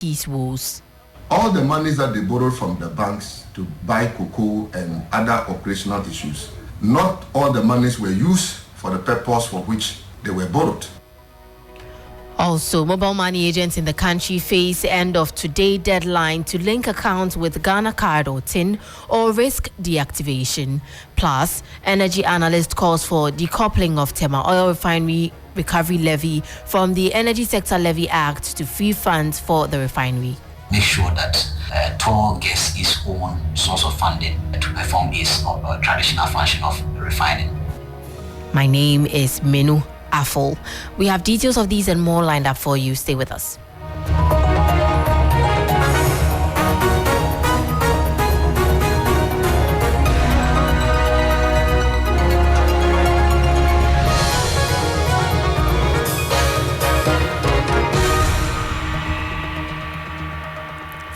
these woes. All the monies that they borrowed from the banks to buy cocoa and other operational issues, not all the monies were used for the purpose for which they were borrowed. Also, mobile money agents in the country face end of today deadline to link accounts with Ghana Card or TIN or risk deactivation. Plus, energy analyst calls for decoupling of Tema Oil Refinery Recovery Levy from the Energy Sector Levy Act to free funds for the refinery. Make sure that TOR gets its own source of funding to perform its traditional function of refining. My name is Manu Afful. We have details of these and more lined up for you. Stay with us.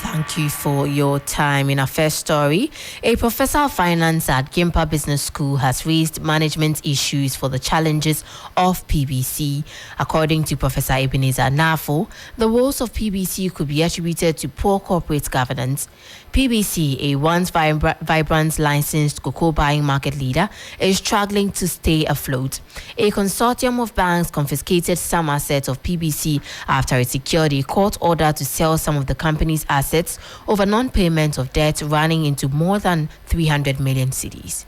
Thank you for your time. In our first story, a professor of finance at Gimpa Business School has raised management issues for the challenges of PBC. According to Professor Ebenezer Nafo, the woes of PBC could be attributed to poor corporate governance. PBC, a once vibrant licensed cocoa buying market leader, is struggling to stay afloat. A consortium of banks confiscated some assets of PBC after it secured a court order to sell some of the company's assets over non-payment of debt running into more than 300 million cedis.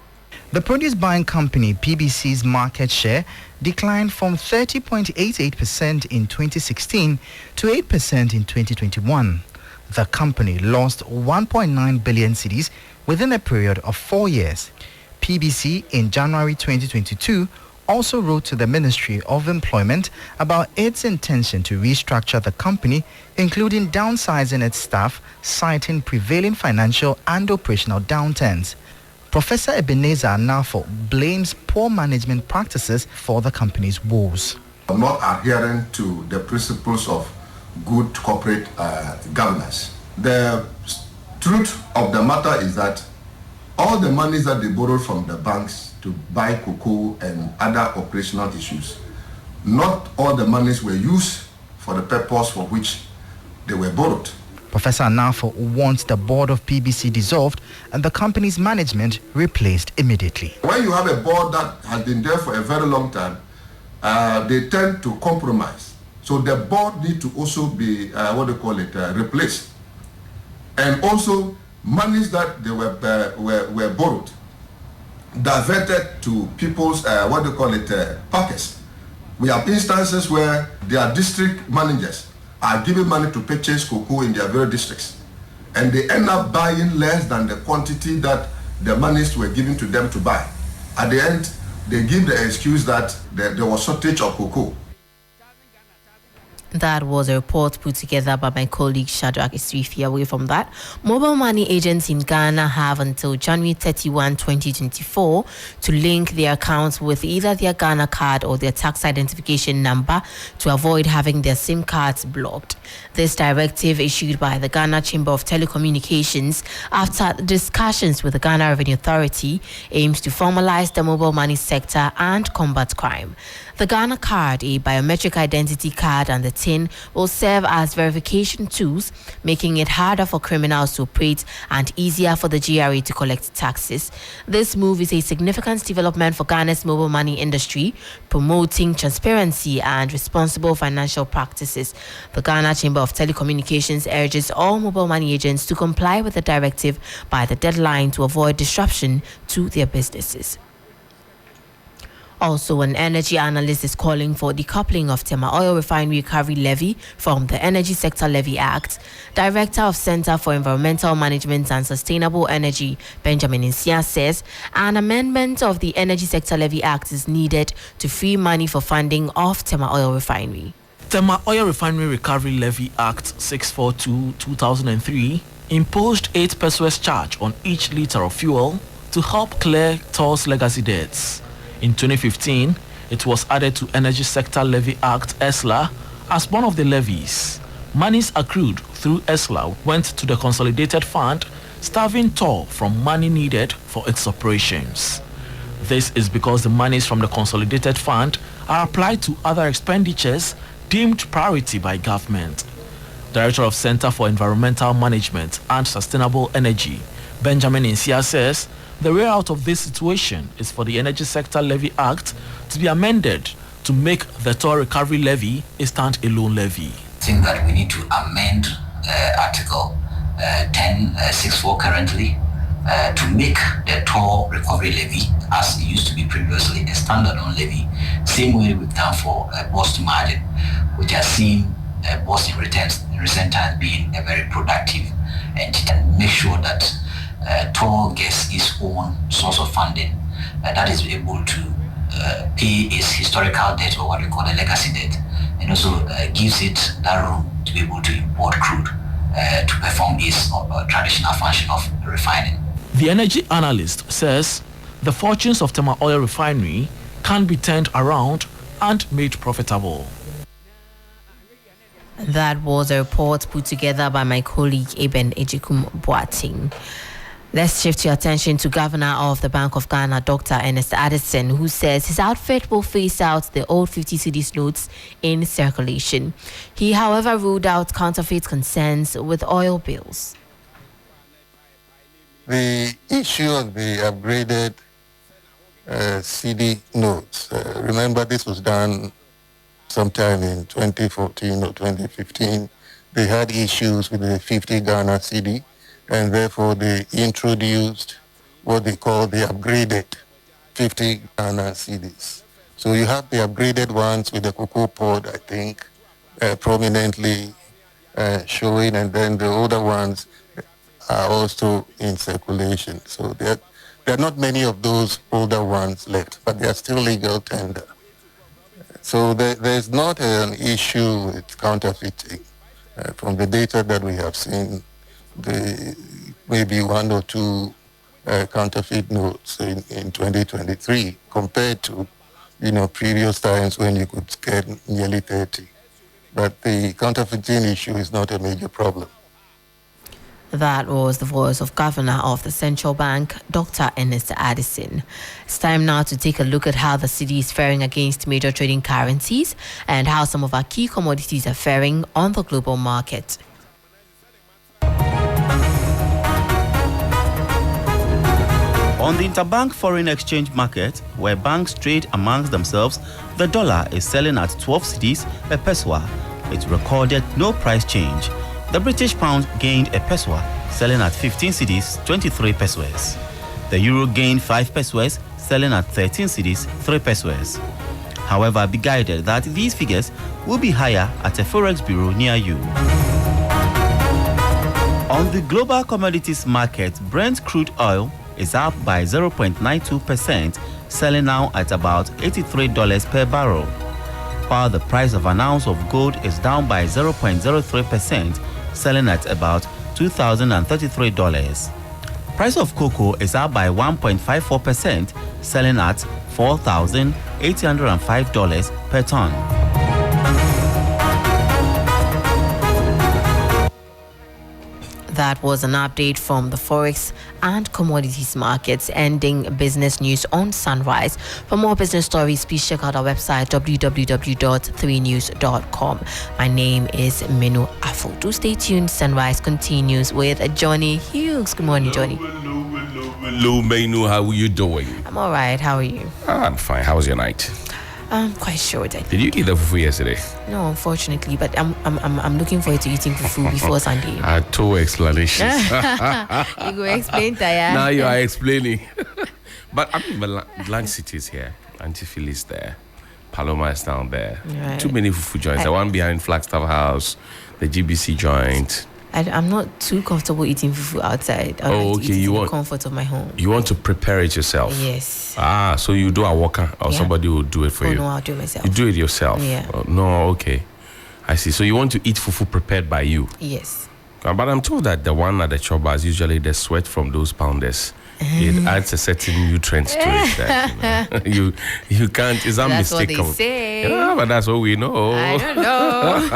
The produce buying company PBC's market share declined from 30.88% in 2016 to 8% in 2021. The company lost 1.9 billion cedis within a period of 4 years. PBC in January 2022 also wrote to the Ministry of Employment about its intention to restructure the company, including downsizing its staff, citing prevailing financial and operational downturns. Professor Ebenezer Nafo blames poor management practices for the company's woes. Not adhering to the principles of good corporate governance. The truth of the matter is that all the monies that they borrowed from the banks to buy cocoa and other operational issues, not all the monies were used for the purpose for which they were borrowed. Professor Nafo wants the board of PBC dissolved and the company's management replaced immediately. When you have a board that has been there for a very long time, they tend to compromise. So the board need to also be, replaced. And also, monies that they were borrowed, diverted to people's, pockets. We have instances where their district managers are giving money to purchase cocoa in their very districts. And they end up buying less than the quantity that the monies were given to them to buy. At the end, they give the excuse that there was shortage of cocoa. That was a report put together by my colleague Shadrach Isrifi. Away from that, mobile money agents in Ghana have until January 31, 2024 to link their accounts with either their Ghana card or their tax identification number to avoid having their SIM cards blocked. This directive, issued by the Ghana Chamber of Telecommunications after discussions with the Ghana Revenue Authority, aims to formalize the mobile money sector and combat crime. The Ghana card, a biometric identity card, and the TIN will serve as verification tools, making it harder for criminals to operate and easier for the GRA to collect taxes. This move is a significant development for Ghana's mobile money industry, promoting transparency and responsible financial practices. The Ghana Chamber of Telecommunications urges all mobile money agents to comply with the directive by the deadline to avoid disruption to their businesses. Also, an energy analyst is calling for decoupling of Tema Oil Refinery Recovery Levy from the Energy Sector Levy Act. Director of Center for Environmental Management and Sustainable Energy, Benjamin Insia, says an amendment of the Energy Sector Levy Act is needed to free money for funding of Tema Oil Refinery. Tema Oil Refinery Recovery Levy Act 642/2003 imposed 8 pesos charge on each litre of fuel to help clear TOR's legacy debts. In 2015, it was added to Energy Sector Levy Act (ESLA) as one of the levies. Monies accrued through ESLA went to the Consolidated Fund, starving TOR from money needed for its operations. This is because the monies from the Consolidated Fund are applied to other expenditures deemed priority by government. Director of Center for Environmental Management and Sustainable Energy, Benjamin Insia, says the way out of this situation is for the Energy Sector Levy Act to be amended to make the toll recovery levy a stand-alone levy. I think that we need to amend Article 1064 currently to make the toll recovery levy, as it used to be previously, a standalone levy, same way we've done for Boston margin, which has seen Boston returns in recent times being a very productive entity, and make sure that toll gets its own source of funding that is able to pay its historical debt, or what we call a legacy debt, and also gives it that room to be able to import crude to perform its traditional function of refining. The energy analyst says the fortunes of Tema Oil Refinery can be turned around and made profitable. That was a report put together by my colleague Eben Ejikum Boating. Let's shift your attention to Governor of the Bank of Ghana, Dr. Ernest Addison, who says his outfit will phase out the old 50 cedis notes in circulation. He, however, ruled out counterfeit concerns with oil bills. The issue of the upgraded CD notes, remember this was done sometime in 2014 or 2015. They had issues with the 50 Ghana CD, and therefore they introduced what they call the upgraded 50 Ghana CDs. So you have the upgraded ones with the cocoa pod, I think, prominently showing, and then the older ones are also in circulation. So there are not many of those older ones left, but they are still legal tender. So there's not an issue with counterfeiting. From the data that we have seen, maybe one or two counterfeit notes in 2023 compared to previous times when you could get nearly 30. But the counterfeiting issue is not a major problem. That was the voice of Governor of the Central Bank, Dr. Ernest Addison. It's time now to take a look at how the city is faring against major trading currencies and how some of our key commodities are faring on the global market. On the interbank foreign exchange market, where banks trade amongst themselves, the dollar is selling at 12 cedis per pesewa. It recorded no price change. The British pound gained a pesewa, selling at 15 cedis, 23 pesewas. The euro gained 5 pesewas, selling at 13 cedis, 3 pesewas. However, be guided that these figures will be higher at a forex bureau near you. On the global commodities market, Brent crude oil is up by 0.92%, selling now at about $83 per barrel. While the price of an ounce of gold is down by 0.03%, selling at about $2,033. Price of cocoa is up by 1.54%, selling at $4,805 per ton. That was an update from the Forex and commodities markets, ending business news on Sunrise. For more business stories, please check out our website, www.3news.com. My name is Manu Afful. Do stay tuned. Sunrise continues with Johnny Hughes. Good morning, Johnny. Hello, Manu. How are you doing? I'm all right. How are you? I'm fine. How was your night? I'm quite sure that. Did you eat the fufu yesterday? No, unfortunately, but I'm looking forward to eating fufu before Sunday. Two explanations. You go explain, Taya. Now you are explaining. But I mean, Blank City is here. Auntie Phyllis there. Paloma is down there. Right. Too many fufu joints. The one behind Flagstaff House, the GBC joint. I'm not too comfortable eating fufu outside. I like to eat in the comfort of my home. You want to prepare it yourself? Yes. So you do a worker or somebody will do it for you? No, I'll do it myself. You do it yourself? Yeah. No, okay. I see. So you want to eat fufu prepared by you? Yes. But I'm told that the one at the choba is usually the sweat from those pounders. It adds a certain nutrient to it that you can't. Is that that's mistake? That's what they say. Yeah, but that's what we know. I don't know.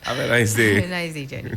Have a nice day. Have a nice day, Jenny.